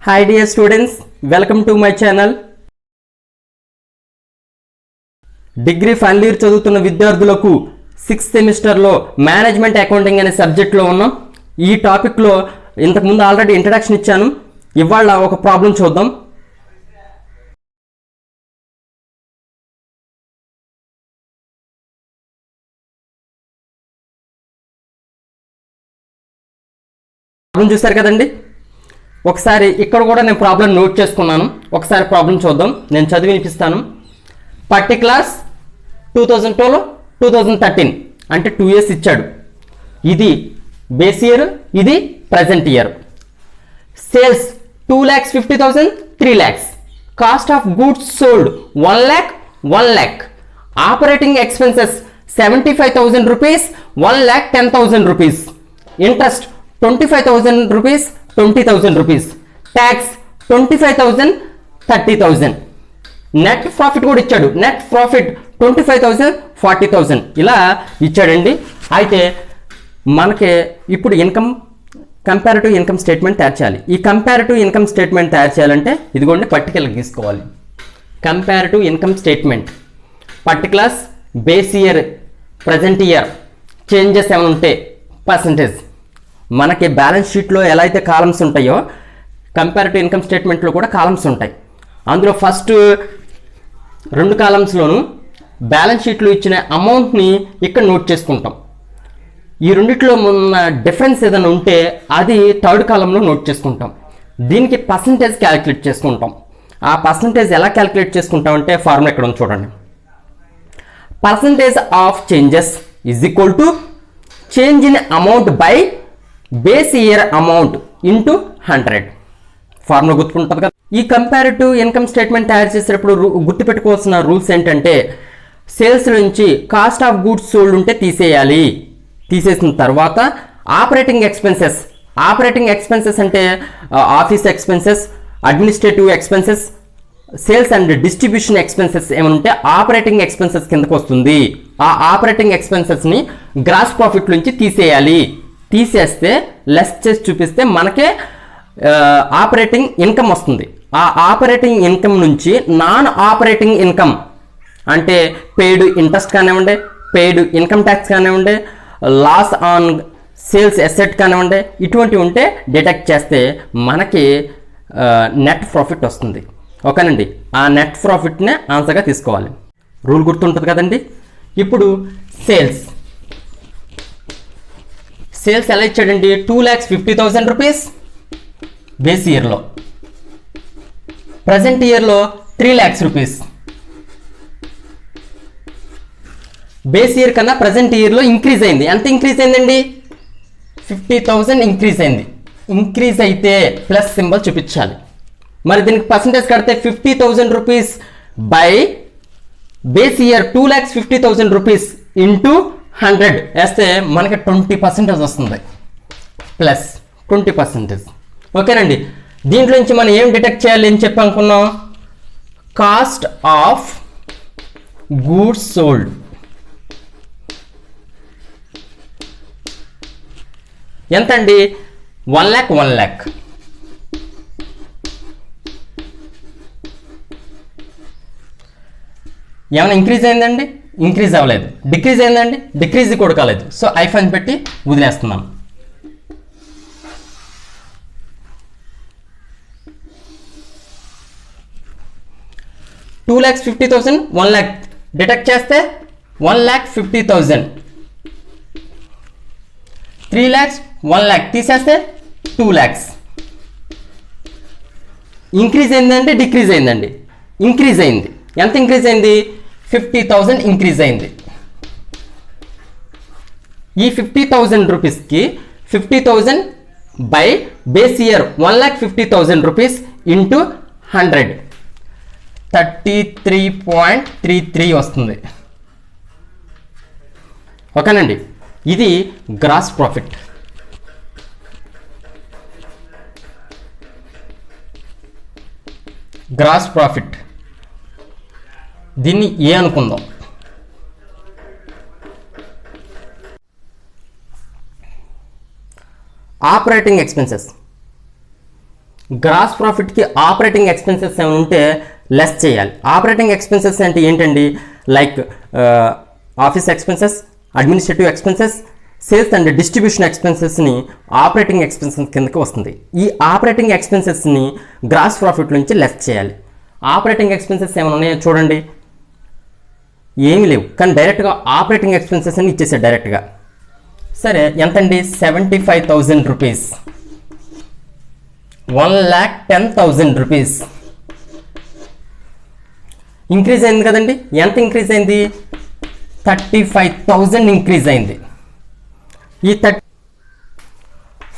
Hi dear students, welcome to my channel. Degree final year చదువుతున్న విద్యార్థులకు 6th సెమిస్టర్లో management accounting అనే సబ్జెక్ట్లో ఉన్నాం. ఈ టాపిక్లో ఇంతకుముందు ఆల్రెడీ ఇంట్రడక్షన్ ఇచ్చాను. ఇవాళ ఒక ప్రాబ్లం చూద్దాం. ప్రాబ్లం చూశారు కదండి. ఒకసారి ఇక్కడ కూడా నేను ప్రాబ్లం నోట్ చేసుకున్నాను. ఒకసారి ప్రాబ్లం చూద్దాం. నేను చదివి వినిపిస్తాను. పర్టికులర్స్ 2012 2013 అంటే 2 years ఇచ్చాడు. ఇది బేస్ ఇయర్, ఇది present year. Sales 2,50,000 3 lakhs. Cost of goods sold 1 lakh 1 lakh. Operating expenses 75,000 rupees 1,10,000 rupees. Interest 25,000 rupees 20,000 rupees. Tax 25,000 30,000. Net profit కూడా ఇచ్చాడు. నెట్ ప్రాఫిట్ 25,000 40,000 ఇలా ఇచ్చాడండి. అయితే మనకి ఇప్పుడు కంపారిటివ్ ఇన్కమ్ స్టేట్మెంట్ తయారు చేయాలి. ఈ కంపారిటివ్ ఇన్కమ్ స్టేట్మెంట్ తయారు చేయాలంటే ఇదిగోండి పర్టికులర్ తీసుకోవాలి. Comparative income statement particulars, base year, present year, changes ఏమైనా ఉంటే పర్సంటేజ్. మనకి బ్యాలెన్స్ షీట్లో ఎలా అయితే కాలమ్స్ ఉంటాయో కంపారిటివ్ ఇన్కమ్ స్టేట్మెంట్లో కూడా కాలమ్స్ ఉంటాయి. అందులో ఫస్ట్ 2 కాలమ్స్లోనూ బ్యాలెన్స్ షీట్లో ఇచ్చిన అమౌంట్ని ఇక్కడ నోట్ చేసుకుంటాం. ఈ రెండిట్లో ఉన్న డిఫరెన్స్ ఏదైనా ఉంటే అది 3rd కాలంలో నోట్ చేసుకుంటాం. దీనికి పర్సంటేజ్ క్యాలిక్యులేట్ చేసుకుంటాం. ఆ పర్సంటేజ్ ఎలా క్యాలిక్యులేట్ చేసుకుంటాం అంటే ఫార్ములా ఇక్కడ ఉంది చూడండి. Percentage of changes is equal to change in amount by base year amount into 100. Formula గుర్తుకుంటుంది కదా. ఈ కంపారిటివ్ ఇన్కమ్ స్టేట్మెంట్ తయారు చేసేటప్పుడు గుర్తుపెట్టుకోవాల్సిన రూల్స్ ఏంటంటే సేల్స్ నుంచి కాస్ట్ ఆఫ్ గూడ్స్ సోల్డ్ ఉంటే తీసేయాలి. తీసేసిన తర్వాత ఆపరేటింగ్ ఎక్స్పెన్సెస్ అంటే office expenses, administrative expenses, sales and distribution expenses ఏమంటే ఆపరేటింగ్ ఎక్స్పెన్సెస్ కిందకు వస్తుంది. ఆ ఆపరేటింగ్ ఎక్స్పెన్సెస్ని గ్రాస్ ప్రాఫిట్ నుంచి తీసేయాలి. తీసేస్తే లెస్ చేసి చూపిస్తే మనకే ఆపరేటింగ్ ఇన్కమ్ వస్తుంది. ఆ ఆపరేటింగ్ ఇన్కమ్ నుంచి నాన్ ఆపరేటింగ్ ఇన్కమ్ అంటే పెయిడ్ ఇంట్రెస్ట్ కానివ్వండి, పెయిడ్ ఇన్కమ్ ట్యాక్స్ కానివ్వండి, లాస్ ఆన్ సేల్స్ ఎసెట్ కానివ్వండి, ఇటువంటివి ఉంటే డిడక్ట్ చేస్తే మనకి నెట్ ప్రాఫిట్ వస్తుంది. ఓకేనండి. ఆ నెట్ ప్రాఫిట్నే ఆన్సర్గా తీసుకోవాలి. రూల్ గుర్తుంటుంది కదండి. ఇప్పుడు సేల్స్ ఎలా ఇచ్చాడండి? 2,50,000 rupees బేస్ ఇయర్లో, ప్రజెంట్ ఇయర్లో 3 lakhs rupees. బేస్ ఇయర్ కన్నా ప్రజెంట్ ఇయర్లో ఇంక్రీజ్ అయింది. ఎంత ఇంక్రీజ్ అయిందండి? 50,000 ఇంక్రీజ్ అయింది. ఇంక్రీజ్ అయితే ప్లస్ సింబల్ చూపించాలి. మరి దీనికి పర్సంటేజ్ కడితే 50,000 rupees by base year 2,50,000 rupees into 100 వేస్తే మనకి 20% వస్తుంది. ప్లస్ 20%. ఓకేనండి. దీంట్లో నుంచి మనం ఏం డిటెక్ట్ చేయాలి అని చెప్పి అనుకున్నాం? Cost of goods sold. ఎంత అండి? 1 lakh 1 lakh. ఏమైనా ఇంక్రీజ్ అయిందండి? ఇంక్రీజ్ అవ్వలేదు. డిక్రీజ్ అయిందండి? డిక్రీజ్ కూడా కాలేదు. సో ఐఫన్ పెట్టి వదిలేస్తున్నాం. $2,50,000 1 lakh డిటెక్ట్ చేస్తే 1,50,000. 3 lakhs 1 lakh తీసేస్తే 2 lakhs. ఇంక్రీజ్ అయిందండి? డిక్రీజ్ అయిందండి? ఇంక్రీజ్ అయింది. ఎంత ఇంక్రీజ్ అయింది? 50,000 ఇంక్రీజ్ అయింది. ఈ 50,000 రూపీస్కి 50,000 by base year 1,50,000 rupees into 100 33.33 వస్తుంది. ఓకేనండి. ఇది గ్రాస్ ప్రాఫిట్. దీన్ని ఏ అనుకుందాం. ఆపరేటింగ్ ఎక్స్పెన్సెస్ గ్రాస్ ప్రాఫిట్కి ఆపరేటింగ్ ఎక్స్పెన్సెస్ ఏమైనా ఉంటే లెస్ చేయాలి. ఆపరేటింగ్ ఎక్స్పెన్సెస్ అంటే ఏంటండి? Like office expenses, administrative expenses, sales and distribution ఎక్స్పెన్సెస్ని ఆపరేటింగ్ ఎక్స్పెన్సెస్ కిందకి వస్తుంది. ఈ ఆపరేటింగ్ ఎక్స్పెన్సెస్ని గ్రాస్ ప్రాఫిట్ నుంచి లెస్ చేయాలి. ఆపరేటింగ్ ఎక్స్పెన్సెస్ ఏమైనా ఉన్నాయో చూడండి, ఏమీ లేవు. కానీ డైరెక్ట్గా ఆపరేటింగ్ ఎక్స్పెన్సెస్ అని ఇచ్చేసాడు డైరెక్ట్గా. సరే ఎంతండి? 75,000 రూపీస్, 1,10,000 రూపీస్ ఇంక్రీజ్ అయింది కదండి. ఎంత ఇంక్రీజ్ అయింది? 35,000 ఇంక్రీజ్ అయింది. ఈ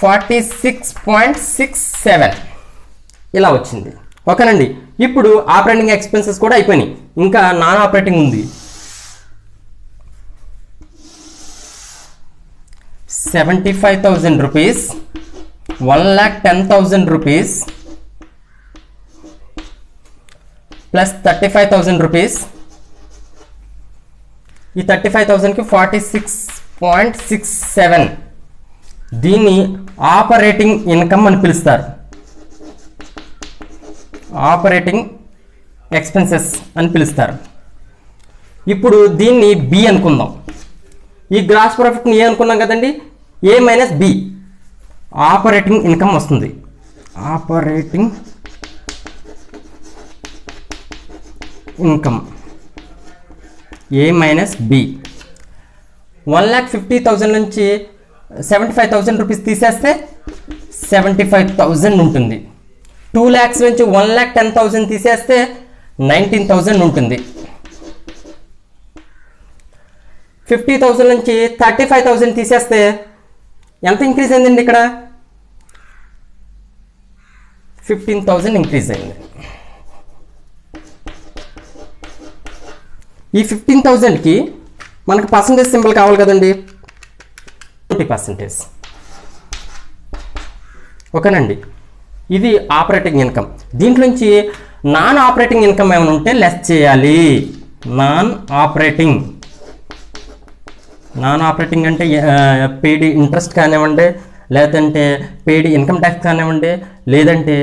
46.67 ఇలా వచ్చింది. ఓకేనండి. ఇప్పుడు ఆపరేటింగ్ ఎక్స్పెన్సెస్ కూడా అయిపోయినాయి, ఇంకా నాన్ ఆపరేటింగ్ ఉంది. 75,000 రూపీస్, 1,10,000 రూపీస్ ప్లస్ 35,000 రూపీస్. ఈ 35,000కి 46.67, దీన్ని ఆపరేటింగ్ ఇన్కమ్ అని పిలుస్తారు. ఆపరేటింగ్ ఎక్స్పెన్సెస్ అని పిలుస్తారు. ఇప్పుడు దీన్ని బి అనుకుందాం. ఈ గ్రాస్ ప్రాఫిట్ని ఏ అనుకున్నాం కదండి, ఏ మైనస్ బి, ఆపరేటింగ్ ఇన్కమ్ వస్తుంది. ఆపరేటింగ్ ఇన్కమ్ ఏ మైనస్ బి. 1,50,000 నుంచి 75,000 రూపీస్ తీసేస్తే 75,000 ఉంటుంది. 2 lakhs నుంచి 1,10,000 తీసేస్తే 19,000 ఉంటుంది. 50,000 నుంచి 35,000 తీసేస్తే ఎంత ఇంక్రీజ్ అయిందండి? ఇక్కడ 15,000 ఇంక్రీజ్ అయింది. ఈ 15,000కి మనకు పర్సంటేజ్ సింబల్ కావాలి కదండి, 20%. ఓకేనండి. ఇది ఆపరేటింగ్ ఇన్కమ్. దీంట్లోంచి నాన్ ఆపరేటింగ్ ఇన్కమ్ ఏమైనా ఉంటే లెస్ చేయాలి. నాన్ ఆపరేటింగ్ అంటే పెయిడ్ ఇంట్రెస్ట్ కానివ్వండి, లేదంటే పెయిడ్ ఇన్కమ్ ట్యాక్స్ కానివ్వండి, లేదంటే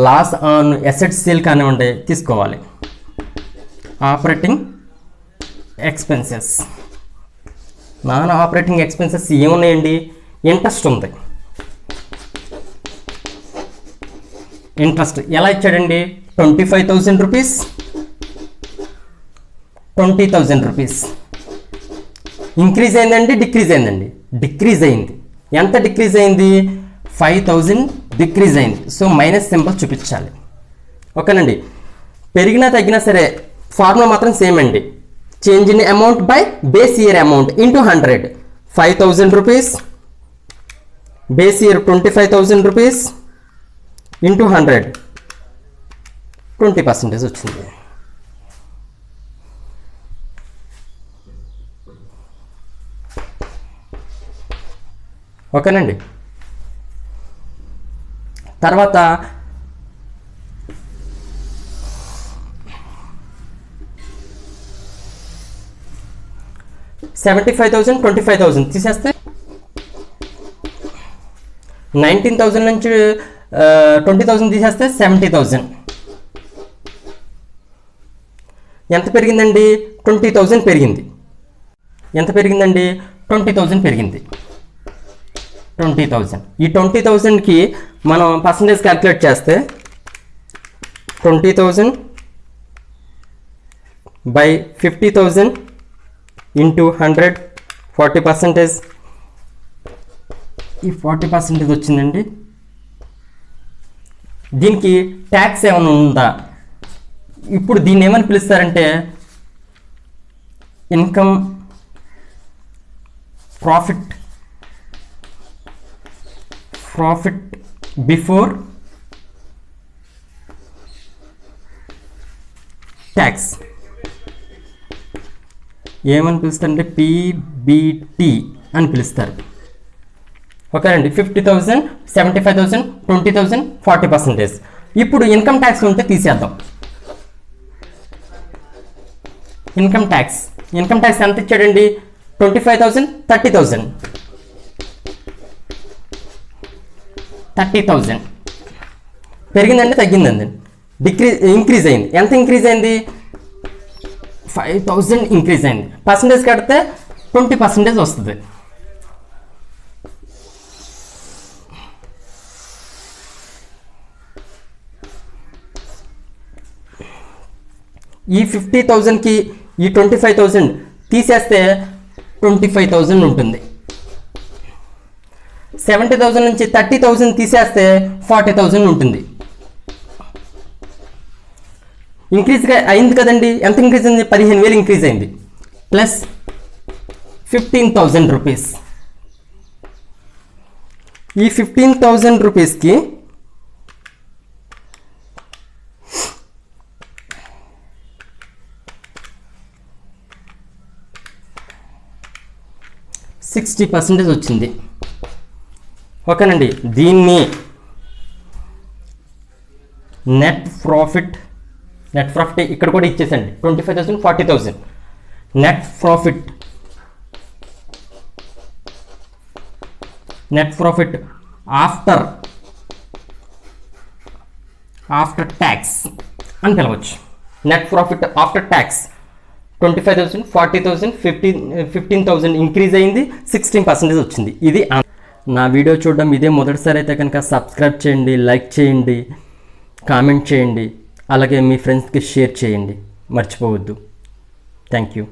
లాస్ ఆన్ అసెట్ సేల్ కానివ్వండి, తీసుకోవాలి. Operating expenses, non operating expenses ఏమున్నాయండి? ఇంట్రెస్ట్ ఉంది. ఇంట్రెస్ట్ ఎలా ఇచ్చాడండి? 25,000 రూపీస్, 20,000 రూపీస్. ఇంక్రీజ్ అయిందండి, డిక్రీజ్ అయిందండి? డిక్రీజ్ అయింది. ఎంత డిక్రీజ్ అయింది? 5,000 డిక్రీజ్ అయింది. సో మైనస్ సింబల్ చూపించాలి. ఓకేనండి. పెరిగినా తగ్గినా సరే ఫార్ములా మాత్రం సేమ్ అండి. Change in amount by base year amount into 100. 5,000 rupees, base year 25,000 rupees into 100, 20% వచ్చింది. ఓకేనండి. తర్వాత 75,000, 25,000 తీసేస్తే 19,000 నుంచి 20,000 తీసేస్తే 70,000. ఎంత పెరిగిందండి? 20,000 పెరిగింది. ఎంత పెరిగిందండి? 20,000 పెరిగింది. 20,000. ఈ 20,000కి మనం పర్సంటేజ్ క్యాలిక్యులేట్ చేస్తే 20,000 బై 50,000 ఇంటూ 100, 40%. ఈ 40% వచ్చిందండి. దీనికి ట్యాక్స్ ఏమైనా ఉందా? ఇప్పుడు దీన్ని ఏమని పిలుస్తారంటే ఇన్కమ్ ప్రాఫిట్ బిఫోర్ ట్యాక్స్. ఏమని పిలుస్తారంటే పీబీటీ అని పిలుస్తారు. ఓకేనండి. 50,000, 75,000, 20,000, 40%. ఇప్పుడు ఇన్కమ్ ట్యాక్స్ ఉంటే తీసేద్దాం. ఇన్కమ్ ట్యాక్స్ ఎంత ఇచ్చాడండి? 25,000, 30,000. పెరిగిందండి తగ్గిందండి? ఇంక్రీజ్ అయింది. ఎంత ఇంక్రీజ్ అయింది? 5000 ఇంక్రీజ్ అయింది. పర్సంటేజ్ కడితే 20% వస్తుంది. ఈ 50,000కి ఈ 25,000 తీసేస్తే 25,000 ఉంటుంది. 70,000 నుంచి 30,000 తీసేస్తే 40,000 ఉంటుంది. ఇంక్రీజ్గా అయింది కదండి. ఎంత ఇంక్రీజ్ అయింది? 15,000 ఇంక్రీజ్ అయింది. Plus 15,000 rupees. ఈ 15,000 రూపీస్కి $60% వచ్చింది. ఓకేనండి. దీన్ని నెట్ ప్రాఫిట్ ఇక్కడ కూడా ఇచ్చేసండి. 25,000 40,000 నెట్ ప్రాఫిట్ ఆఫ్టర్ ట్యాక్స్ అని పిలవచ్చు. Net profit after tax 25,000 40,000 15,000 increase అయింది. 16% వచ్చింది. ఇది నా వీడియో చూడడం ఇదే మొదటిసారి అయితే కనుక సబ్స్క్రైబ్ చేయండి, లైక్ చేయండి, కామెంట్ చేయండి, అలాగే మీ ఫ్రెండ్స్కి షేర్ చేయండి, మర్చిపోవద్దు. Thank you.